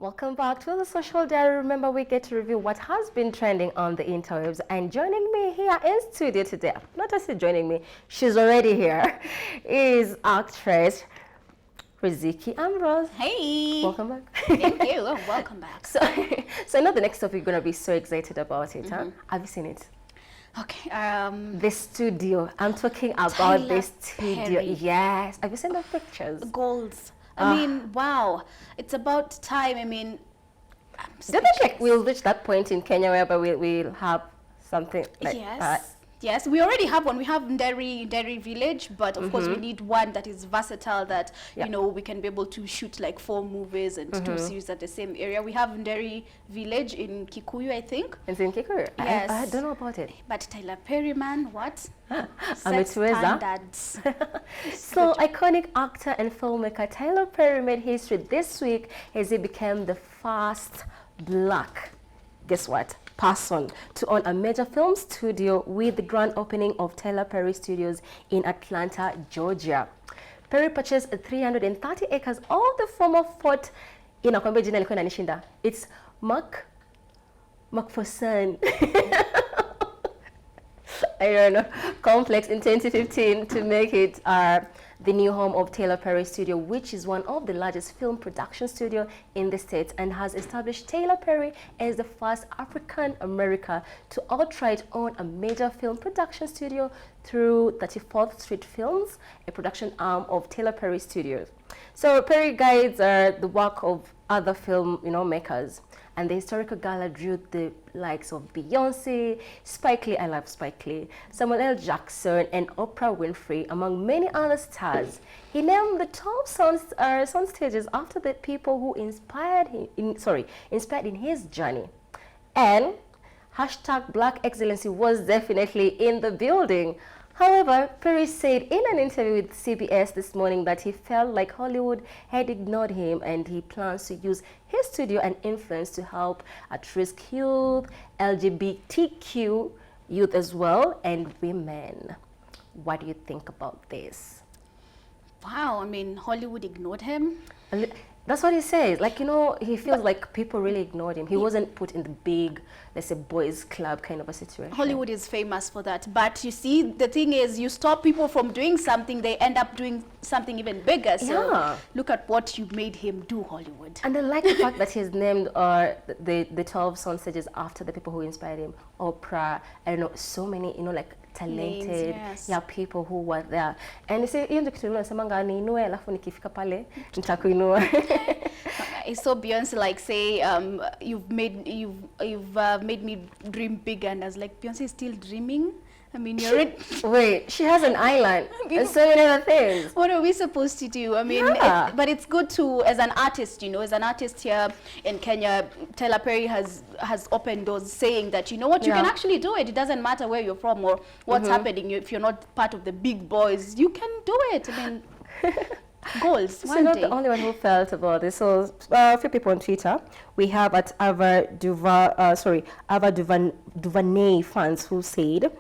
Welcome back to the Social Diary. Remember, we get to review what has been trending on the interwebs. And joining me here in studio today, not just joining me, she's already here, is actress Riziki Ambrose. Hey! Welcome back. Thank you. Oh, welcome back. So I know the next topic you're going to be so excited about it, huh? Have you seen it? Okay. The studio. I'm talking about Tyler the studio. Perry. Yes. Have you seen the pictures? Goals. I mean, wow. It's about time. I mean, I'm Do you think like we'll reach that point in Kenya whereby we'll have something like yes. that? Yes, we already have one. We have Nderi Village, but of course we need one that is versatile, that, you know, we can be able to shoot like 4 movies and 2 series at the same area. We have Nderi Village in Kikuyu, I think. It's in Kikuyu? Yes. I don't know about it. But Tyler Perry, man, what? Ametuweza. Standards. So, iconic actor and filmmaker Tyler Perry made history this week as he became the first black, guess what, person to own a major film studio with the grand opening of Tyler Perry Studios in Atlanta, Georgia. Perry purchased 330 acres of the former fort in Akwambe jina ilikuwa inanishinda. It's McPherson. I don't know, complex in 2015 to make it the new home of Tyler Perry Studio, which is one of the largest film production studio in the States and has established Tyler Perry as the first African American to outright own a major film production studio through 34th Street Films, a production arm of Tyler Perry Studios. So Perry guides the work of other film makers. And the historical gala drew the likes of Beyonce, Spike Lee, I love Spike Lee, Samuel L. Jackson, and Oprah Winfrey, among many other stars. He named the top sound stages after the people who inspired in his journey. And hashtag Black Excellency was definitely in the building. However, Perry said in an interview with CBS this morning that he felt like Hollywood had ignored him and he plans to use his studio and influence to help at-risk youth, LGBTQ youth as well, and women. What do you think about this? Wow, I mean, Hollywood ignored him. That's what he says. Like, he feels like people really ignored him. He wasn't put in the big, let's say, boys club kind of a situation. Hollywood is famous for that. But you see, the thing is, you stop people from doing something, they end up doing something even bigger. So look at what you made him do, Hollywood. And I like the fact that he's named the 12 sound stages after the people who inspired him. Oprah, I don't know, so many, like, talented people who were there. And you say, nasemanga niinue alafu nikifika pale nitakuinua. I saw Beyonce like say, you've made me dream big, and I was like, Beyonce is still dreaming. I mean, you're wait, she has an island and so many other things. What are we supposed to do? I mean, but it's good to, as an artist, as an artist here in Kenya, Tyler Perry has opened doors saying that, you know what, you can actually do it. It doesn't matter where you're from or what's happening. If you're not part of the big boys, you can do it. I mean, goals. So not the only one who felt about this. So a few people on Twitter. We have at Ava Duvernay fans who said,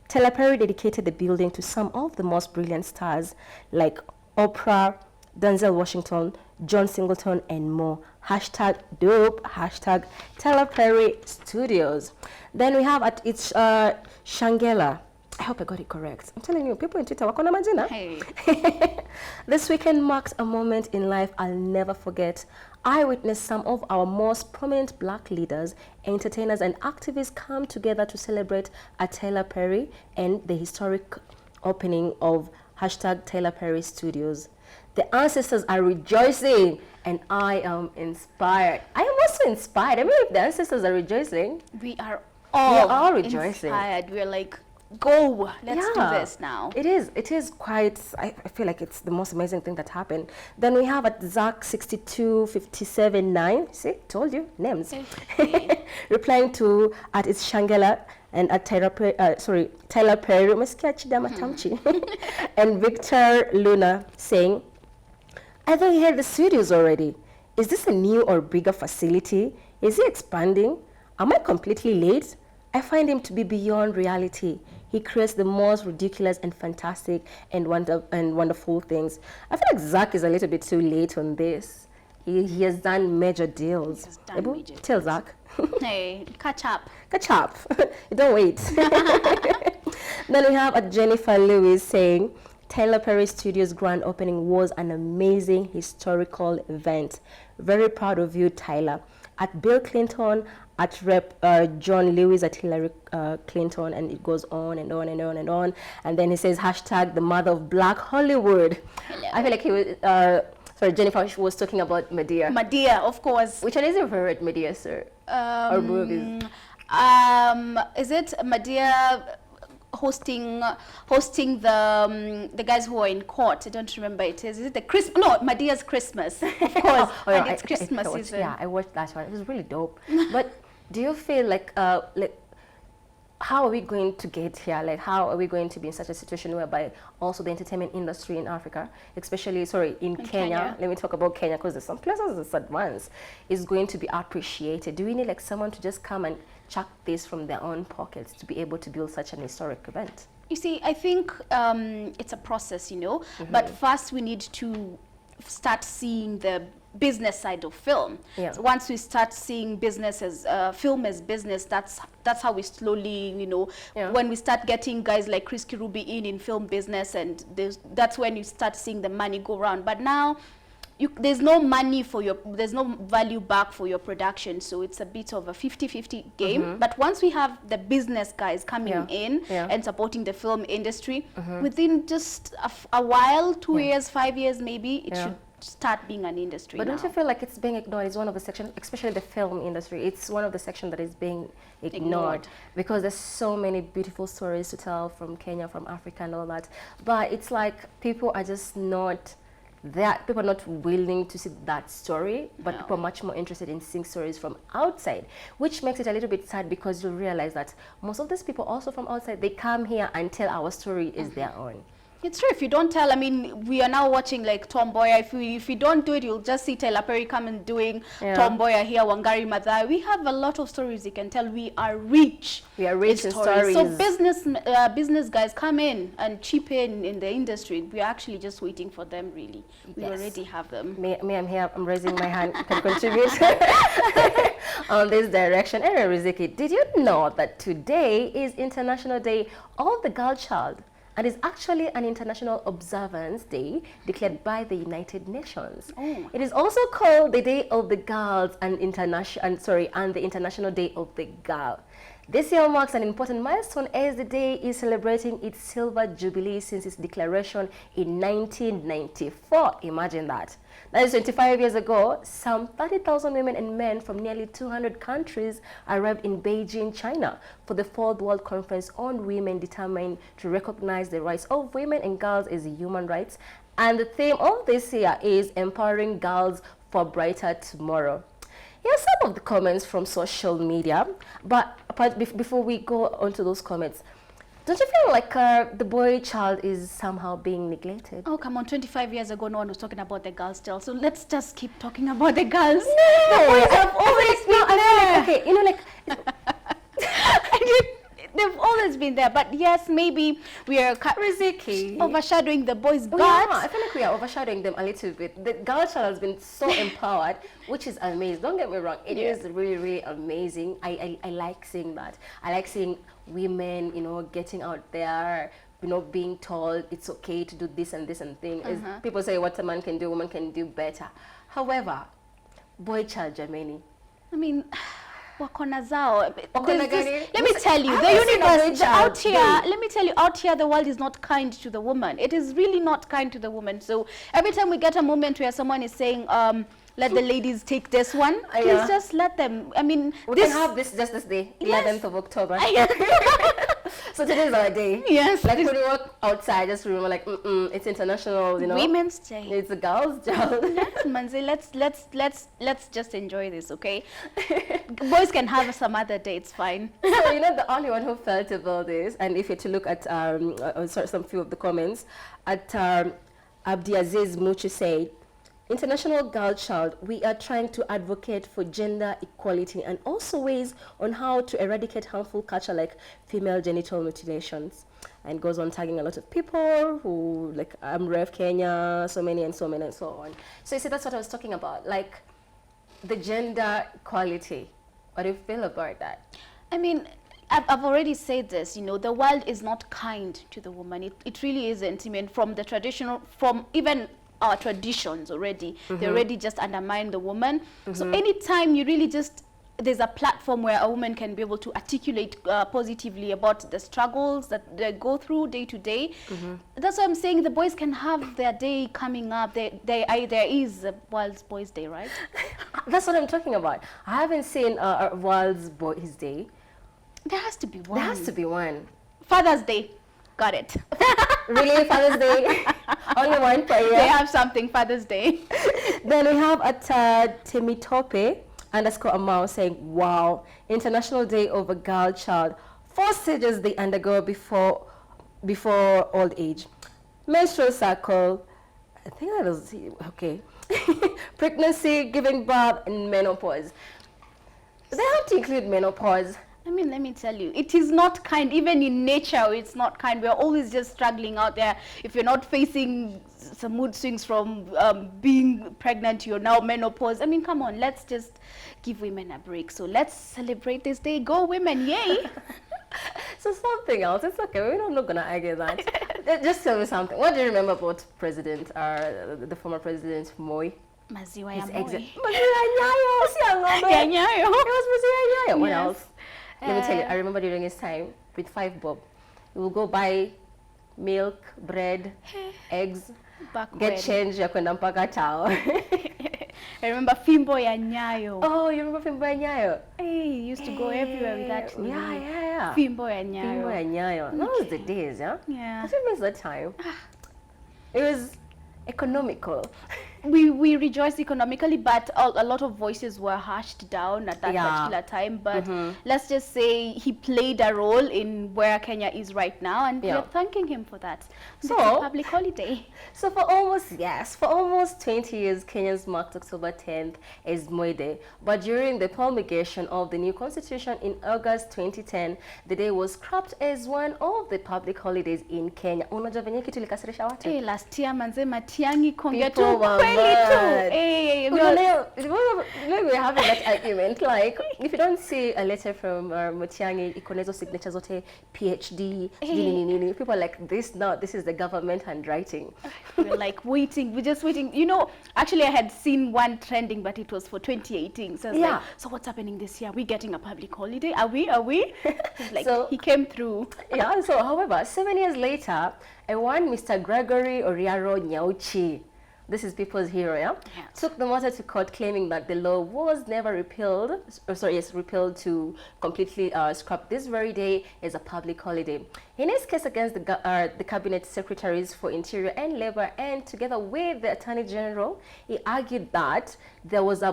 Tyler Perry dedicated the building to some of the most brilliant stars like Oprah, Denzel Washington, John Singleton, and more. Hashtag dope, hashtag Tyler Perry Studios. Then we have at it's Shangela. I hope I got it correct. I'm telling you, people in Twitter, wakona majina. Hey. This weekend marked a moment in life I'll never forget. I witnessed some of our most prominent black leaders, entertainers, and activists come together to celebrate at Tyler Perry and the historic opening of hashtag Tyler Perry Studios. The ancestors are rejoicing, and I am inspired. I am also inspired. I mean, if the ancestors are rejoicing, we are all rejoicing. Inspired. We're like, go, let's do this now. It is quite, I feel like it's the most amazing thing that happened. Then we have at Zack 62579, see, told you, names. Replying to at it's Shangela and at Tyler Perry, and Victor Luna saying, I thought he had the studios already. Is this a new or bigger facility? Is he expanding? Am I completely late? I find him to be beyond reality. He creates the most ridiculous and fantastic and wonderful things. I feel like Zack is a little bit too late on this. He has done major deals. He has done major Tell deals. Zack. Hey, catch up. Catch up. You don't wait. Then we have a Jennifer Lewis saying, Tyler Perry Studios grand opening was an amazing historical event. Very proud of you, Tyler. At Bill Clinton, at Rep John Lewis, at Hillary Clinton, and it goes on and on and on and on. And then he says, hashtag the mother of Black Hollywood. Hello. I feel like he was, sorry, Jennifer was talking about Medea. Medea, of course. Which one is your favorite Medea, sir? Or movies? Is it Medea hosting the guys who are in court? I don't remember it. Is it the Christmas? No, Medea's Christmas, of course. And it's Christmas season. Yeah, I watched that one. It was really dope. But do you feel like how are we going to get here? Like, how are we going to be in such a situation whereby also the entertainment industry in Africa, especially, in Kenya, let me talk about Kenya because there's some places that's advanced, is going to be appreciated. Do we need like someone to just come and chuck this from their own pockets to be able to build such an historic event? You see, I think it's a process, but first we need to start seeing the business side of film. Yeah. So once we start seeing business as film as business, that's how we slowly, when we start getting guys like Chris Kirubi in film business, and that's when you start seeing the money go around. But now there's no money there's no value back for your production, so it's a bit of a 50-50 game. But once we have the business guys coming in and supporting the film industry, within just a while, 2 years, 5 years maybe, it should start being an industry. But now. don't you feel like it's being ignored? It's one of the sections, especially the film industry, it's one of the sections that is being ignored because there's so many beautiful stories to tell from Kenya, from Africa and all that. But it's like people are just not that, people are not willing to see that story, but people are much more interested in seeing stories from outside, which makes it a little bit sad because you realize that most of these people also from outside, they come here and tell our story is their own. It's true. If you don't tell, I mean, we are now watching like Tomboya. If you don't do it, you'll just see Tyler Perry come and doing Tomboya here, Wangari Maathai. We have a lot of stories you can tell. We are rich. We are rich in stories. So business guys come in and chip in the industry. We are actually just waiting for them, really. We already have them. Me, I'm here. I'm raising my hand. Can contribute on this direction. Anyway, Riziki, did you know that today is International Day of the Girl Child? And it's actually an international observance day declared by the United Nations. Oh. It is also called the Day of the Girls and the International Day of the Girl. This year marks an important milestone as the day is celebrating its silver jubilee since its declaration in 1994. Imagine that. That is 25 years ago. Some 30,000 women and men from nearly 200 countries arrived in Beijing, China for the 4th World Conference on Women, determined to recognize the rights of women and girls as human rights. And the theme of this year is Empowering Girls for Brighter Tomorrow. Here are some of the comments from social media, but before we go on to those comments, don't you feel like the boy child is somehow being neglected? Oh, come on, 25 years ago, no one was talking about the girls still, so let's just keep talking about the girls. No, the boys have always been there. Okay, they've always been there, but yes, maybe we are overshadowing the boys, but I feel like we are overshadowing them a little bit. The girl child has been so empowered, which is amazing. Don't get me wrong, it is really, really amazing. I like seeing that. I like seeing women, getting out there, being told it's okay to do this and this and thing. As people say, what a man can do, a woman can do better. However, boy child, Jameni, I mean, wakona zao. Let me tell you, the universe out here, let me tell you, out here, the world is not kind to the woman. It is really not kind to the woman. So every time we get a moment where someone is saying, let the ladies take this one, please just let them. I mean, we can have this just this day, 11th of October. So today is our day. Yes. Like when we walk outside, just remember, like, it's international, Women's Day. It's a girl's job. Yes, Manzi, let's just enjoy this, okay? Boys can have some other day, it's fine. So, the only one who felt about this, and if you're to look at some few of the comments, at Abdiaziz Muchi said, International Girl Child, we are trying to advocate for gender equality and also ways on how to eradicate harmful culture like female genital mutilations. And goes on tagging a lot of people who, like Ambrose, Kenya, so many and so many and so on. So you see, that's what I was talking about, like the gender equality. What do you feel about that? I mean, I've already said this, you know, the world is not kind to the woman. It really isn't. I mean, from the traditional, from even our traditions already, they already just undermine the woman. So anytime you really just, there's a platform where a woman can be able to articulate positively about the struggles that they go through day to day. That's why I'm saying the boys can have their day coming up. There is a World's Boys Day, right? That's what I'm talking about. I haven't seen World's Boys Day. There has to be one. There has to be one. Father's Day. Got it. Really? Father's Day? Only one per year? They have something, Father's Day. Then we have at Temitope _Amau saying, wow, International Day of a Girl Child. 4 stages they undergo before old age. Menstrual cycle, I think that was, okay. Pregnancy, giving birth, and menopause. They have to include menopause. I mean, let me tell you, it is not kind. Even in nature, it's not kind. We're always just struggling out there. If you're not facing some mood swings from being pregnant, you're now menopause. I mean, come on, let's just give women a break. So let's celebrate this day. Go women, yay! So something else, it's okay. I'm not going to argue that. Just tell me something. What do you remember about the former president, Moi? Maziwa ya Moi. Maziwa ya Nyayo. It was Maziwa ya Nyayo. What else? Let me tell you, I remember during his time, with 5 bob, we will go buy milk, bread, eggs, get change ya kwenda mpaka tao. I remember Fimbo ya Nyayo. Oh, you remember Fimbo ya Nyayo? Hey, you used to go everywhere with that. Yeah. Fimbo ya Nyayo. Fimbo ya Nyayo. That was the days, yeah? Yeah. I still miss that time. It was economical. We rejoiced economically, but a lot of voices were hushed down at that particular time. But let's just say he played a role in where Kenya is right now, and we're thanking him for that. So it's a public holiday. So for almost 20 years, Kenyans marked October 10th as Moi Day. But during the promulgation of the new constitution in August 2010, the day was scrapped as one of the public holidays in Kenya. Unajua venye kitu ilikasirisha watu? Last year manze Matiang'i kongetu we were having that argument, like if you don't see a letter from Matiang'i ikonezo signature zote PhD people are like this is the government handwriting. We're like waiting, we're just waiting. You know, actually I had seen one trending, but it was for 2018. So I was like, so what's happening this year? Are we getting a public holiday? Are we? Like, so he came through. Yeah, so however, 7 years later, one Mr. Gregory Oriaro Nyauchi, this is people's hero, took the matter to court, claiming that the law was never repealed, repealed to completely scrap this very day as a public holiday. In his case against the cabinet secretaries for Interior and Labor, and together with the Attorney General, he argued that there was a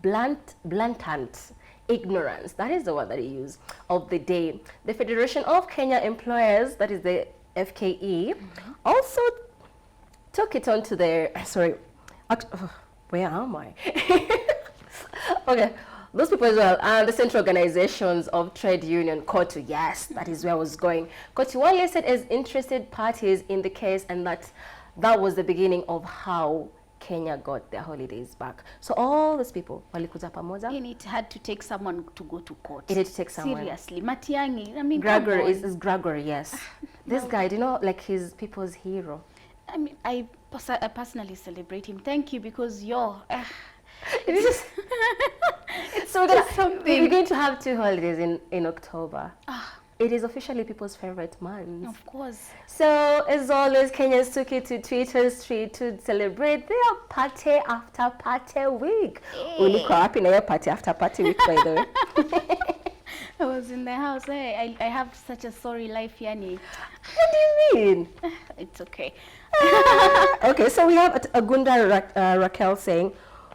blatant ignorance, that is the word that he used, of the day. The Federation of Kenya Employers, that is the FKE, also took it on to their, where am I? Okay, those people as well, and the central organizations of trade union, COTU, yes, that is where I was going. COTU were listed as interested parties in the case, and that was the beginning of how Kenya got their holidays back. So all those people, walikuja pamoja. And it had to take someone to go to court. It had to take someone. Seriously, Matiang'i, I mean, Gregory is Gregory, yes. This guy, do you know, like he's people's hero. I mean, I personally celebrate him. Thank you, because you're... it's so we're going to have 2 holidays in October. It is officially people's favorite month. Of course. So, as always, Kenyans took it to Twitter Street to celebrate their party after party week. Ulikuwa happy na your party after party week, by the way. I was in the house. I have such a sorry life, Yani. What do you mean? It's okay. Okay, so we have Agunda Raquel saying,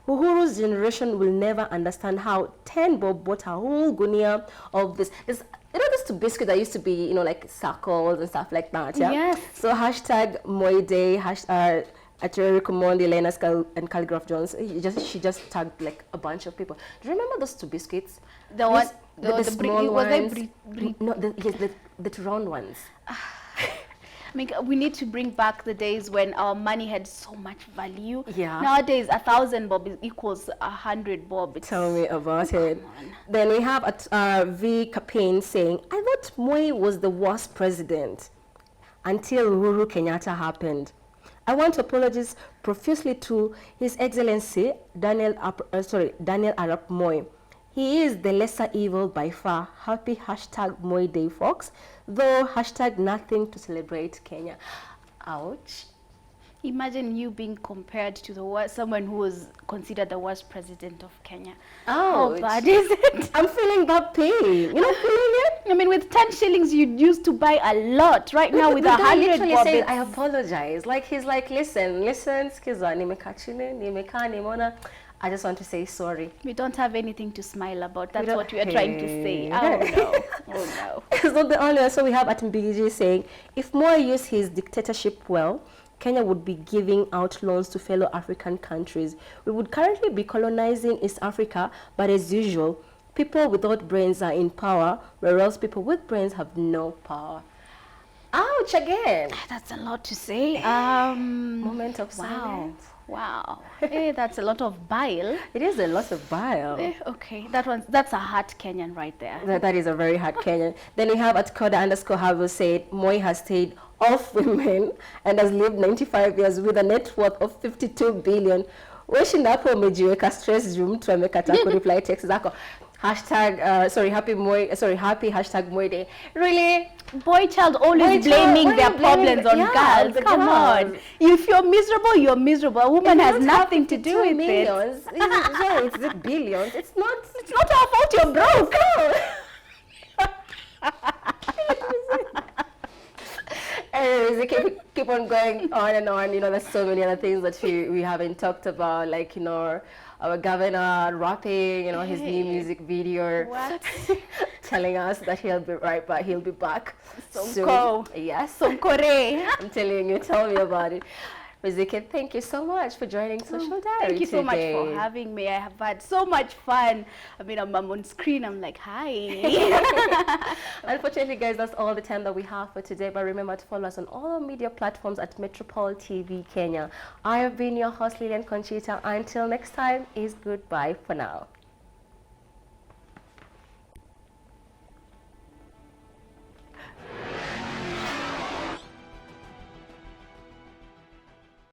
Uhuru's generation will never understand how 10 bob bought a whole gunia of this. You know, this biscuit that used to be, you know, like circles and stuff like that, yeah? Yes. So hashtag Moi Day, Ateri Kumondi, Lena and Calligraph Jones. She just tagged like a bunch of people. Do you remember those two biscuits? The one, the small ones. No, the round ones. I mean, we need to bring back the days when our money had so much value. Yeah. Nowadays, 1,000 bob equals 100 bob. Tell me about it. Then we have V. Kapin saying, I thought Moi was the worst president until Uhuru Kenyatta happened. I want to apologize profusely to His Excellency Daniel Arap Moi. He is the lesser evil by far. Happy #Moi Day, folks. Though nothing to celebrate Kenya. Ouch. Imagine you being compared to someone who was considered the worst president of Kenya. Ouch. How bad is it? I'm feeling that pain. You're not feeling it? I mean, with 10 shillings, you used to buy a lot. Right now, with 100 bob, says, I apologize. Like, he's like, listen, skiza, nimona. I just want to say sorry. We don't have anything to smile about. That's what we are trying to say. Oh no. Oh no. It's not the only one. So we have Atimbigiji saying, if Moi used his dictatorship well, Kenya would be giving out loans to fellow African countries. We would currently be colonizing East Africa, but as usual, people without brains are in power, whereas people with brains have no power. Ouch again. That's a lot to say. Moment of silence. Wow. That's a lot of bile. It is a lot of bile. Okay, that's a hard Kenyan right there. That is a very hard Kenyan. Then we have at Koda_Havel said, Moi has stayed off women and has lived 95 years with a net worth of 52 billion. Weshindapo umejiweka stress room to amekata reply text zako. Happy #Moi Day. Really? Boy child always blaming their problems on girls. Come on. If you're miserable, you're miserable. A woman has nothing to do with it. It's billions. It's not our fault you're broke. Anyways, keep on going on and on. You know, there's so many other things that we haven't talked about, like, you know, our governor rapping, you know, his new music video. What? Telling us that he'll be right back. He'll be back soon. Yes. Sonkore. I'm telling you. Tell me about it. Riziki, thank you so much for joining Social Diary. Thank you so much for having me. I have had so much fun. I mean, I'm on screen. I'm like, hi. Unfortunately, guys, that's all the time that we have for today. But remember to follow us on all our media platforms at Metropole TV Kenya. I have been your host, Lilian Conchita. Until next time, is goodbye for now.